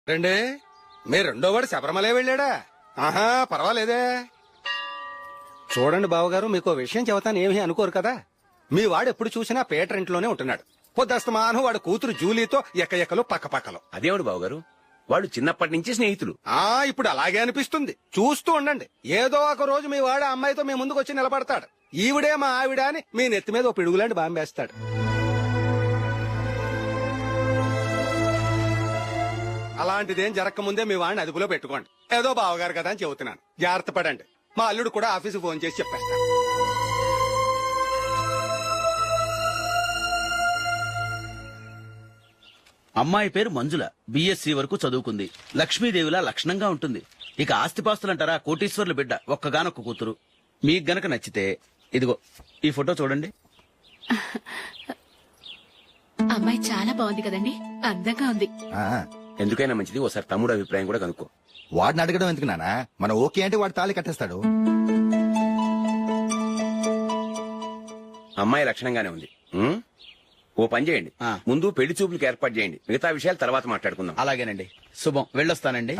రండి. మీ రెండో వాడు శబరిమలే వెళ్ళాడా? ఆహా, పర్వాలేదే. చూడండి బావగారు, మీకు విషయం చెబుతాను, ఏమీ అనుకోరు కదా. మీ వాడు ఎప్పుడు చూసినా పేటర్ ఇంట్లోనే ఉంటున్నాడు. పొద్దస్తమానం వాడు కూతురు జూలీతో ఎక్కఎక్కలు పక్కపక్కలు. అదేమిటి బావగారు, వాళ్ళు చిన్నప్పటి నుంచి స్నేహితులు. ఇప్పుడు అలాగే అనిపిస్తుంది. చూస్తూ ఉండండి, ఏదో ఒక రోజు మీ వాడు అమ్మాయితో మీ ముందుకు వచ్చి నిలబడతాడు. ఈవిడే మా ఆవిడ అని మీ నెత్తి మీద ఓ పిడుగులాంటి బాంబేస్తాడు. అలాంటిదేం జరగకముందే మీ వాడిని అదుపులో పెట్టుకోండి. ఏదో బావగారు కదా అని చెబుతున్నాను, జాగ్రత్త పడండి. మా అల్లుడు కూడా ఆఫీసు ఫోన్ చేసి చెప్పేస్తాను. అమ్మాయి పేరు మంజుల, బిఎస్సి వరకు చదువుకుంది. లక్ష్మీదేవిలా లక్షణంగా ఉంటుంది. ఇక ఆస్తిపాస్తులంటారా, కోటీశ్వర్ల బిడ్డ, ఒక్కగానొక్క కూతురు. మీకు గనక నచ్చితే ఇదిగో ఈ ఫోటో చూడండి. అమ్మాయి చాలా బాగుంది కదండి, అందంగా ఉంది. ఎందుకైనా మంచిది ఒకసారి తమ్ముడు అభిప్రాయం కూడా కనుక్కో. వాడిని అడగడం ఎందుకు నాన్న, మనం ఓకే అంటే వాడు తాళి కట్టేస్తాడు. అమ్మాయి లక్షణంగానే ఉంది. ఓ పని చేయండి, ముందు పెళ్లి చూపులకు ఏర్పాటు చేయండి, మిగతా విషయాలు తర్వాత మాట్లాడుకుందాం. అలాగేనండి. శుభం, వెళ్ళొస్తానండి.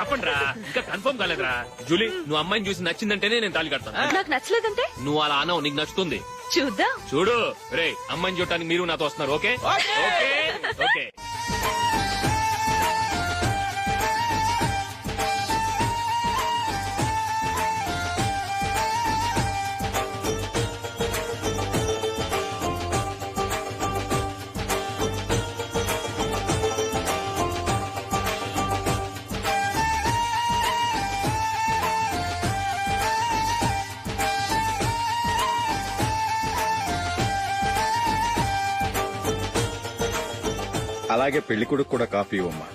ఆపండ్రా, ఇంకా కన్ఫర్మ్ కాలేదురా. జూలీ, నువ్వు అమ్మాయిని చూసి నచ్చిందంటేనే నేను తాళి కడతాను. నాకు నచ్చలేదంటే నువ్వు అలా అనవు, నీకు నచ్చుతుంది. చూద్దాం. చూడు రే, అమ్మాయిని చూడటానికి మీరు నాతో వస్తున్నారు. Okay okay okay. అలాగే పెళ్లి కొడుకు కూడా కాఫీ ఇవ్వమ్మా.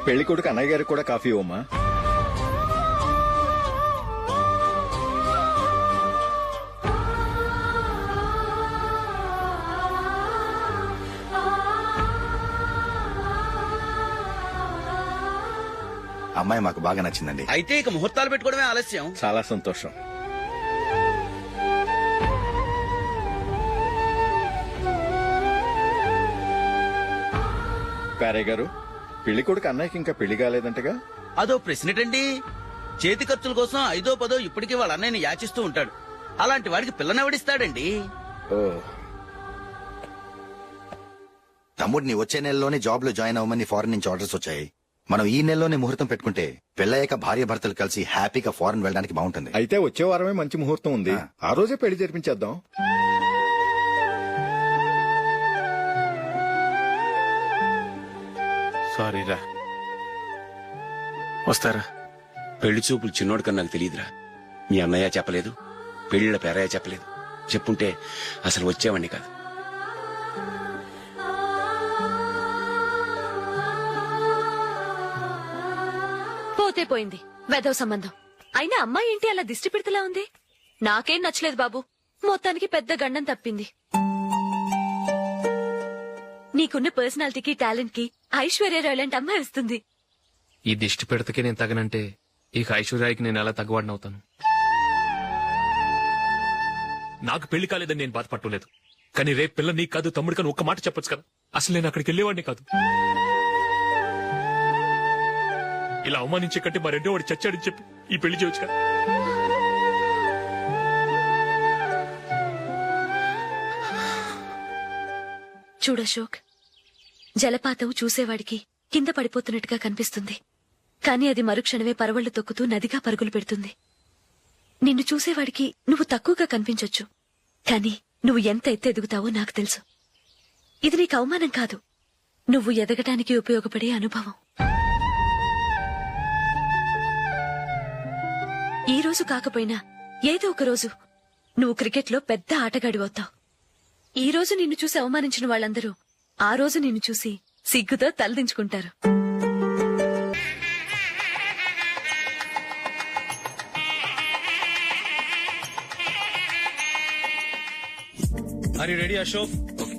పెళ్లి కొడుకు అన్నయ్య గారికి కూడా కాఫీ ఇవ్వమ్మా. అమ్మాయి మాకు బాగా నచ్చిందండి. అయితే ఇక ముహూర్తాలు పెట్టుకోవడమే ఆలస్యం. చాలా సంతోషం. పేరయ్య గారు, పెళ్లి కొడుకు అన్నయ్యకి ఇంకా పెళ్లి కాలేదంటగా? అదో ప్రశ్నటండి. చేతి ఖర్చుల కోసం 5ో 10 ఇప్పటికీ వాళ్ళ అన్నయ్యని యాచిస్తూ ఉంటాడు. అలాంటి వాడికి పిల్లనెవడిస్తాడండి? ఓ, తమ్ముడిని వచ్చే నెలలోనే జాబ్ లో జాయిన్ అవ్వమని ఫారెన్ నుంచి ఆర్డర్స్ వచ్చాయి. మనం ఈ నెలలోనే ముహూర్తం పెట్టుకుంటే పెళ్ళయ్యాక భార్య భర్తలు కలిసి హ్యాపీగా ఫారెన్ వెళ్ళడానికి బాగుంటుంది. అయితే వచ్చే వారమే మంచి ముహూర్తం ఉంది, ఆ రోజే పెళ్లి జరిపించేద్దాం. సారీరా, వస్తారా? పెళ్లి చూపులు చిన్నోడు కన్నా నాకు తెలియదురా. మీ అన్నయ్య చెప్పలేదు, పెళ్లిళ్ళ పేరయ్య చెప్పలేదు. చెప్పుంటే అసలు వచ్చేవాడిని కాదు. పోతే పోయింది వెధవ సంబంధం. అయినా అమ్మాయి ఏంటి అలా దిష్టి పెడతలా ఉంది? నాకేం నచ్చలేదు బాబు. మొత్తానికి పెద్ద గండం తప్పింది. నీకున్న పర్సనాలిటీకి టాలెంట్ కి ఐశ్వర్యరాయ్ లాంటి అమ్మాయి వస్తుంది. ఈ దిష్టి పెడతకే నేను తగనంటే ఇక ఐశ్వర్యానికి నేను ఎలా తగ్గవాడినవుతాను? నాకు పెళ్లి కాలేదని నేను బాధపడలేదు, కానీ రేపు పిల్ల నీకు కాదు తమ్ముడు కానీ ఒక్క మాట చెప్పొచ్చు కదా. అసలు నేను అక్కడికి వెళ్ళేవాడిని కాదు. ఇలా అవమానించే కంటే మా రెండో వాడు చచ్చాడని చెప్పి ఈ పెళ్లి చేయొచ్చు కదా. చూడశోక్, జలపాతం చూసేవాడికి కింద పడిపోతున్నట్టుగా కనిపిస్తుంది, కానీ అది మరుక్షణమే పరవళ్లు తొక్కుతూ నదిగా పరుగులు పెడుతుంది. నిన్ను చూసేవాడికి నువ్వు తక్కువగా కనిపించొచ్చు, కానీ నువ్వు ఎంత ఎత్తు ఎదుగుతావో నాకు తెలుసు. ఇది నీకు అవమానం కాదు, నువ్వు ఎదగటానికి ఉపయోగపడే అనుభవం. ఈ రోజు కాకపోయినా ఏదో ఒక రోజు నువ్వు క్రికెట్లో పెద్ద ఆటగాడివవుతావు. ఈ రోజు నిన్ను చూసి అవమానించిన వాళ్ళందరూ ఆ రోజు నిన్ను చూసి సిగ్గుతో తలదించుకుంటారు. Are you ready, Ashok? Okay.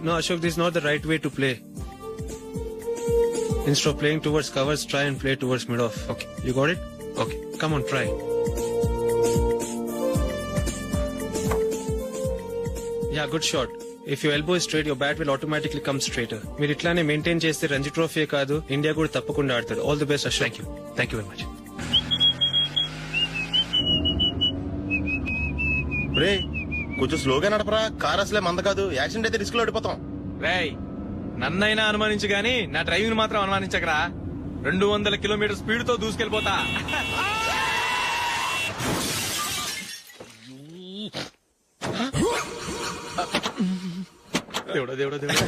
No, Ashok, this is not the right way to play. Instead of playing towards covers, try and play towards mid-off. Okay. You got it? Okay. Come on, try. Yeah, good shot. If your elbow is straight, your bat will automatically come straighter. మీరు ఇట్లానే maintain చేస్తే Ranji trophy కాదు, India కూడా తప్పకుండా ఆడతాడు. All the best, Ashok. Thank you very much. రే కొంచెం స్లోగా నడపరా, కార్ అసలే మంద కాదు, యాక్సిడెంట్ అయితే రిస్క్ లో ఓడిపోతాం. రేయ్ నన్నైనా అనుమానించు గాని నా డ్రైవింగ్ మాత్రం అనుమానించకరా. 200 కిలోమీటర్ స్పీడ్ తో దూసుకెళ్లిపోతా. దేవుడా దేవుడా దేవుడా,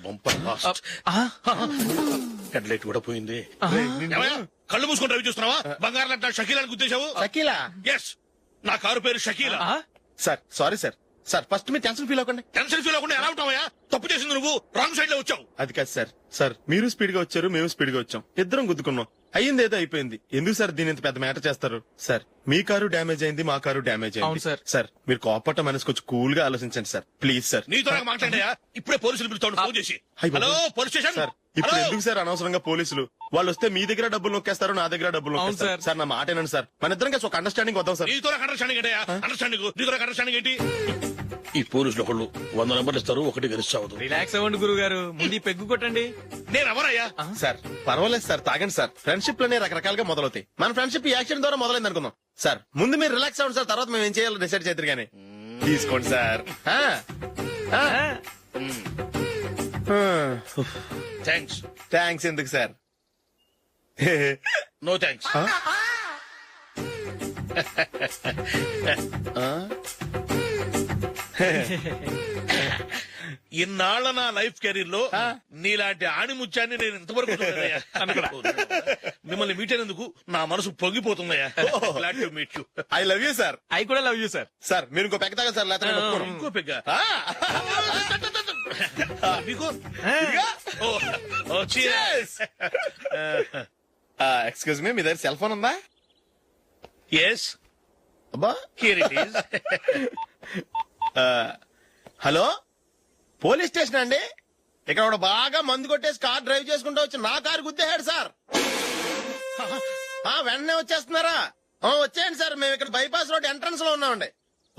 బంపర్ లాస్ట్. హెడ్ లైట్ కూడా పోయింది. కళ్ళు మూసుకొని రవి చూస్తున్నావా? బంగారం లాంటి షకీలాని గుద్దేశావు. షకీలా? ఎస్, నా కారు పేరు Shakeela. Sir sorry sir. Sir first మీరు టెన్షన్ ఫీల్ అవ్వకండి. టెన్షన్ ఫీల్ అవ్వకుండా ఎలా ఉంటావా? తప్పు చేసింది నువ్వు, రాంగ్ సైడ్ లో వచ్చావు. అది కాదు సార్. సార్ మీరు స్పీడ్ గా వచ్చారు, మేము స్పీడ్ గా వచ్చాం, ఇద్దరం గుద్దుకున్నాం. అయ్యింది ఏదో అయిపోయింది. ఎందుకు సార్ దీని ఇంత పెద్ద మ్యాటర్ చేస్తారు? సార్ మీ కారు డ్యామేజ్ అయింది, మా కారు డ్యామేజ్ అవును అయింది. సార్. సార్ మీరు కోపట్ట మనసు కొంచెం కూల్ గా ఆలోచించండి సార్, ప్లీజ్ సార్. నీతో నాకు మాట్లాడాయా? ఇప్పుడే పోలీసులు పిలుస్తాను, ఫోన్ చేసి. అయ్ బాబోయ్. Hello police station. సార్ ఇప్పుడు ఎందుకు సార్ అనవసరంగా పోలీసులు? వాళ్ళు వస్తే మీ దగ్గర డబ్బులు నొక్కేస్తారు, నా దగ్గర డబ్బులు అవును నొక్కేస్తారు. సార్. సార్ నా మాట ఏనండి సార్, మన ఇద్దరం కలిసి ఒక అండర్స్టాండింగ్ వద్దాం సార్. నీతో నాకు అండర్స్టాండింగ్ ఏంటయ్యా? అండర్స్టాండింగ్ నీతో నాకు అండర్స్టాండింగ్ ఏంటి? ఈ పోలీసులు ఒకళ్ళు 100 నెంబర్లు ఇస్తారు, ఒకటి గెలిచావదు. రిలాక్స్ అవ్వండి గురువు గారు, ముందు ఈ పెగ్గు కొట్టండి. నేను ఎవరయ్యా? సార్ పర్వాలేదు సార్, తాగండి సార్. ఫ్రెండ్షిప్ లోనే రకరకాలుగా మొదలవుతాయి. మన ఫ్రెండ్షిప్ ఈ యాక్సిడెంట్ ద్వారా మొదలైంది అనుకుందాం. సార్ ముందు మీరు రిలాక్స్ అవ్వండి సార్, తర్వాత మేము ఏం చేయాలో డిసైడ్ చేద్దరు గానీ. తీసుకోండి సార్. థ్యాంక్స్. థ్యాంక్స్ ఎందుకు సార్? No thanks. ఇన్నాళ్ల నా లైఫ్ కెరీర్ లో నీలాంటి ఆణిముత్యాన్ని నేను ఇంతవరకు చూడలేదయ్యా. మిమ్మల్ని మీట్ అయినందుకు నా మనసు పొంగిపోతుందయ్యా. Glad to meet you. I love you sir. I కూడా లవ్ యూ సార్. సార్ మీరు ఇంకో పెక్క తాగండి సార్, లేకపోతే నేను ఒప్పుకోను. ఇంకో పెగ్గ మీకు? ఎక్స్క్యూజ్ మీ, మీ దగ్గర సెల్ ఫోన్ ఉందా? ఎస్, అబ్బా here it is. Hello police station అండి. ఇక్కడ ఒక బాగా మందు కొట్టేసి కార్ డ్రైవ్ చేసుకుంటూ వచ్చి నా కారు గుద్దేశాడు సార్. వెంటనే వచ్చేస్తున్నారా? వచ్చేయండి సార్, మేము ఇక్కడ బైపాస్ రోడ్ ఎంట్రన్స్ లో ఉన్నామండి.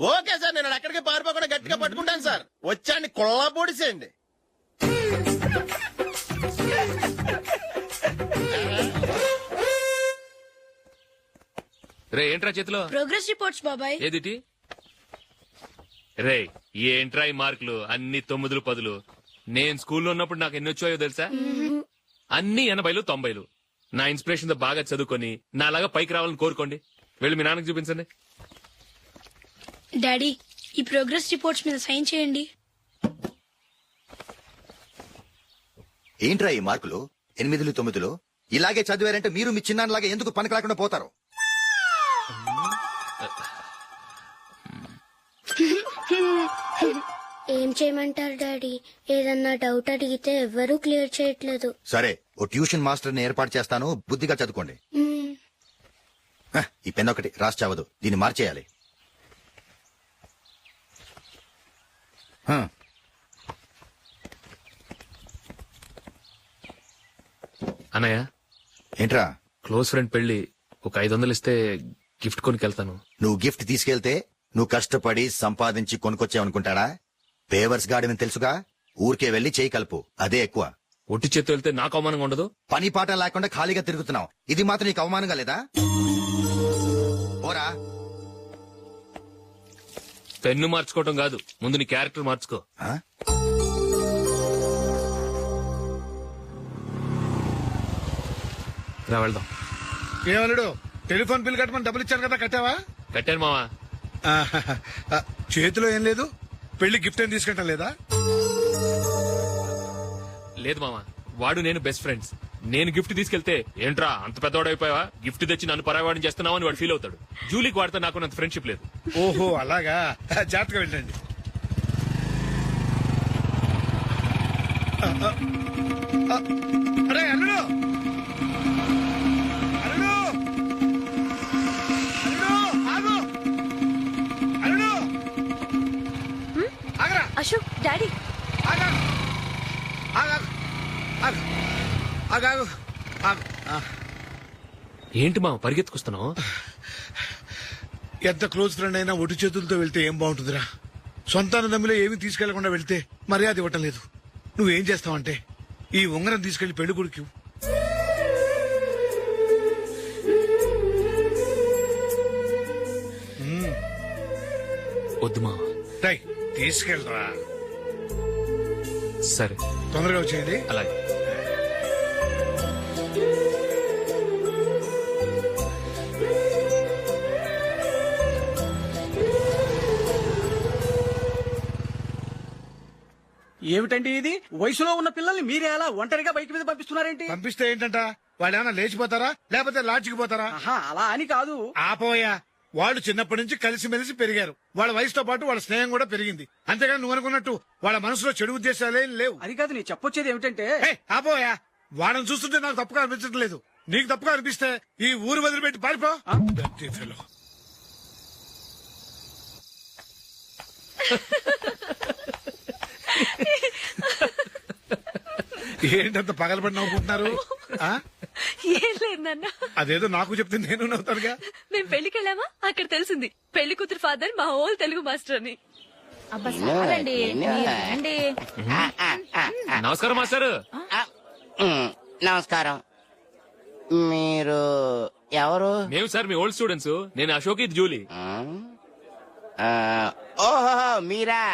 ఓకే సార్, నేను ఎక్కడికి పారిపోకుండా గట్టిగా పట్టుకుంటాను సార్. వచ్చాండి, కుళ్ళ పొడిసేయండి. రే ఏంట్రా చేతిలో? ప్రోగ్రెస్ రిపోర్ట్స్ బాబాయ్. ఏదిటి? రే ఏంట్రా ఈ మార్కులు అన్ని 9లు 10లు? నేను స్కూల్లో ఉన్నప్పుడు నాకు ఎన్ని వచ్చాయో తెలుసా? అన్ని 80లు 90లు. నా ఇన్స్పిరేషన్ తో బాగా చదువుకొని నాలాగా పైకి రావాలని కోరుకోండి. వెళ్ళి మీ నాన్నకి చూపించండి. డాడీ ఈ ప్రోగ్రెస్ రిపోర్ట్స్ మీద సైన్ చేయండి. ఏంట్రా ఈ మార్కులు 8, 9? ఇలాగే చదివారంటే మీరు మీ చిన్నాన్నలాగా ఎందుకు పనికి రాకుండా పోతారు? ఏం చేయమంటారు డాడీ? ఏదన్నా డౌట్ అడిగితే ఎవ్వరూ క్లియర్ చేయట్లేదు. సరే, ఓ ట్యూషన్ మాస్టర్ ని ఏర్పాటు చేస్తాను, బుద్ధిగా చదువుకోండి. ఈ పెన్ ఒకటి రాసి చావదు, దీన్ని మార్చేయాలి. అన్నయ్య ఏంట్రా? క్లోజ్ ఫ్రెండ్ పెళ్లి, ఒక 500 ఇస్తే గిఫ్ట్ కొనికెళ్తాను. నువ్వు గిఫ్ట్ తీసుకెళ్తే నువ్వు కష్టపడి సంపాదించి కొనుక్కొచ్చావనుకుంటాడా? పేవర్స్ గాడిని తెలుసుగా, ఊరికే వెళ్లి చేయి కలుపు, అదే ఎక్కువ. ఒట్టి చేత్తో వెళ్తే నాకు అవమానంగా ఉండదు? పని పాట లేకుండా ఖాళీగా తిరుగుతున్నావు, ఇది మాత్రం నీకు అవమానంగా లేదా? పోరా. పెన్ను మార్చుకోవటం కాదు, ముందు నీ క్యారెక్టర్ మార్చుకో. ఆ? రా వెళ్దాం. ఏమన్నాడు? టెలిఫోన్ బిల్ కట్టమని డబ్బులు ఇచ్చాను కదా, కట్టావా? కట్టాను మావా. చేతిలో ఏం లేదు, పెళ్లి గిఫ్ట్ ఏం తీసుకుంటా లేదా? లేదు మామ, వాడు నేను బెస్ట్ ఫ్రెండ్స్. నేను గిఫ్ట్ తీసుకెళ్తే ఏంట్రా అంత పెద్దవాడైపోయావా, గిఫ్ట్ తెచ్చి నన్ను పరాయవాడిని చేస్తున్నావు అని వాడు ఫీల్ అవుతాడు. జూలీకి వాడితే నాకు అంత ఫ్రెండ్షిప్ లేదు. ఓహో అలాగా, జాగ్రత్తగా వెళ్ళండి. అరే అల్లుడు, అల్లుడు, అల్లుడు, ఆగు, అల్లుడు, ఆగరా, అశోక్ డాడీ ఆగా, ఆగా, ఆగు, ఆగాగు, ఆగు. ఏంటి మామ పరిగెత్తుకొస్తున్నావు? ఎంత క్లోజ్ ఫ్రెండ్ అయినా ఒటి చేతులతో వెళ్తే ఏం బాగుంటుందిరా. సొంతాన దమ్మిలో ఏమీ తీసుకెళ్లకుండా వెళ్తే మర్యాద ఇవ్వటం లేదు. నువ్వేం చేస్తావంటే ఈ ఉంగరం తీసుకెళ్లి పెళ్లి కొడుకు వద్దు మామ. తీసుకెళ్ళరా. సరే తొందరగా వచ్చేయండి. అలాగే. ఏమిటండి ఇది? వయసులో ఉన్న పిల్లల్ని మీరే అలా ఒంటరిగా బయట మీద పంపిస్తున్నారేంటి? పంపిస్తే ఏంటంట, వాళ్ళు ఏమైనా లేచిపోతారా లేకపోతే లాడ్జికి పోతారా? అలా అని కాదు. ఆపోయా, వాళ్ళు చిన్నప్పటి నుంచి కలిసిమెలిసి పెరిగారు. వాళ్ళ వయసుతో పాటు వాళ్ళ స్నేహం కూడా పెరిగింది. అంతేగాని నువ్వు అనుకున్నట్టు వాళ్ళ మనసులో చెడు ఉద్దేశాలేం లేవు. అది కాదు, నేను చెప్పొచ్చేది ఏమిటంటే, ఆపోయా, వాళ్ళని చూస్తుంటే నాకు తప్పుగా అనిపించడం లేదు. నీకు తప్పుగా అనిపిస్తే ఈ ఊరు వదిలిపెట్టి పారిపో. ఏంటంత పగలబడి నవ్వుకుంటున్నారు? ఏం లేదు నాన్న. అదేదో నాకు చెప్తే నేను నవ్వుతానుగా. మేము పెళ్లికి వెళ్ళామా, అక్కడ తెలిసింది పెళ్లి కూతురు ఫాదర్ మా హోల్ తెలుగు మాస్టర్ అని. నమస్కారం మాస్టర్. నమస్కారం. మీరు ఎవరు? మేము సార్ మీ ఓల్డ్ స్టూడెంట్స్. నేను అశోక్, ఇది జూలీ. ఓహో మీరా,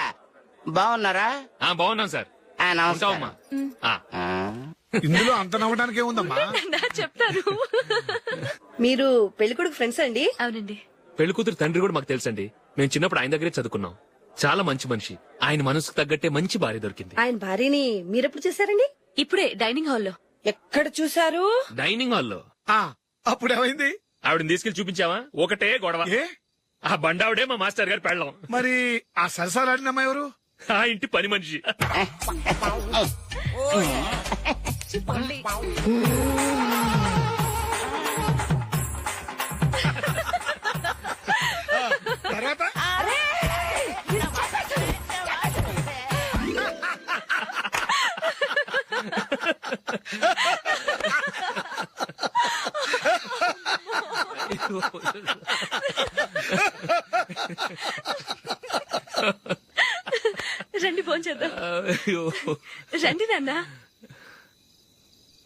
బాగున్నారా? బాగున్నాం సార్. నమస్కారం. ఇందులో అంత నవ్వడానికి ఏముందమ్మా? చెప్తారు. మీరు పెళ్లికొడుకు ఫ్రెండ్స్ అండి? అవునండి. పెళ్లి కూతురు తండ్రి కూడా మాకు తెలుసండి. మేము చిన్నప్పుడు ఆయన దగ్గరే చదువుకున్నాం. చాలా మంచి మనిషి. ఆయన మనసుకు తగ్గట్టే మంచి భార్య దొరికింది. ఆయన భార్యని మీరెప్పుడు చూసారండి? ఇప్పుడే డైనింగ్ హాల్లో. ఎక్కడ చూసారు? డైనింగ్ హాల్లో. అప్పుడు ఏమైంది? ఆవిడని తీసుకెళ్లి చూపించావా? ఒకటే గొడవ. ఆ బండావిడే మా మాస్టర్ గారు పెళ్ళం. మరి ఆ సరసాలాడిన అమ్మాయి ఎవరు? ఆ ఇంటి పని మనిషి. తర్వాత రండి భోంచేద్దాం. రండి నాన్న.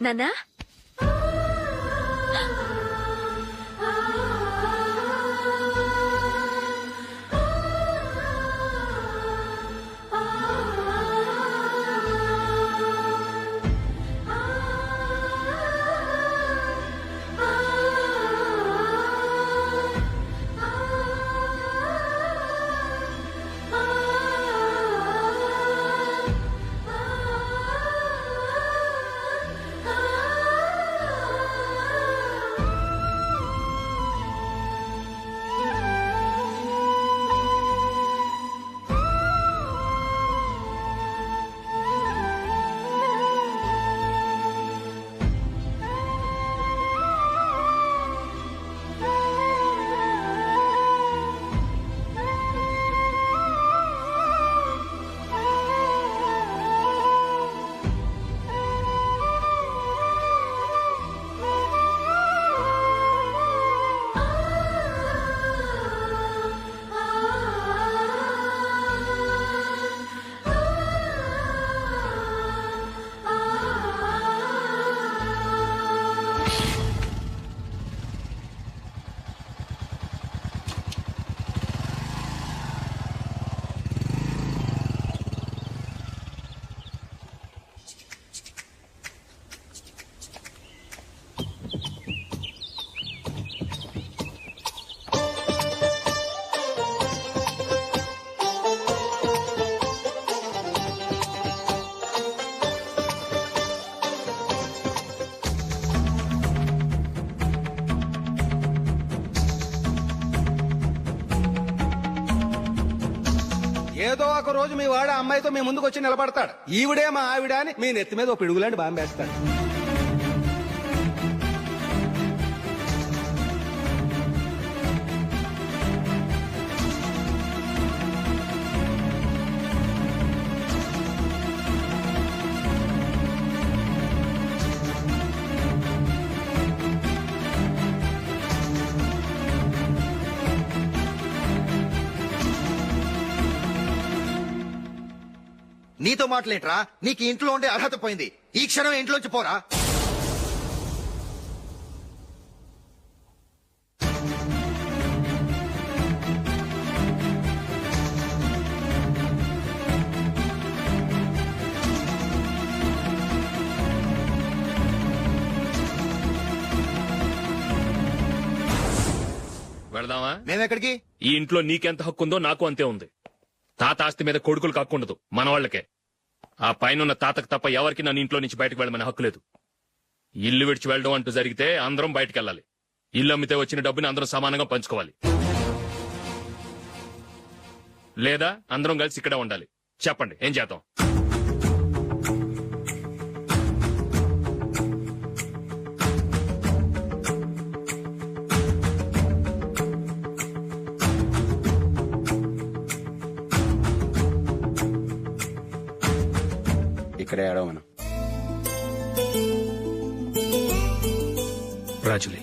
నాన్నా ఏదో ఒక రోజు మీ వాడు ఆ అమ్మాయితో మీ ముందుకు వచ్చి నిలబడతాడు. ఈవిడే మా ఆవిడ అని మీ నెత్తి మీద ఓ పిడుగులాంటి బాంబేస్తాడు. నీతో మాటలేంట్రా? నీకు ఇంట్లో ఉండే అర్హత పోయింది. ఈ క్షణం ఇంట్లోంచి పోరా. వెళదామా? మేమెక్కడికి? ఈ ఇంట్లో నీకెంత హక్కు ఉందో నాకు అంతే ఉంది. తాత ఆస్తి మీద కొడుకులు హక్కుండదు, మన వాళ్ళకే. ఆ పైన తాతకు తప్ప ఎవరికి నన్ను ఇంట్లో నుంచి బయటకు వెళ్ళమని హక్కు లేదు. ఇల్లు విడిచి వెళ్ళడం అంటూ జరిగితే అందరం బయటకు వెళ్ళాలి. ఇల్లు అమ్మితే వచ్చిన డబ్బుని అందరం సమానంగా పంచుకోవాలి. లేదా అందరం కలిసి ఇక్కడే ఉండాలి. చెప్పండి, ఏం చేద్దాం? ఇక్కడే ఆడమను. రాజులే,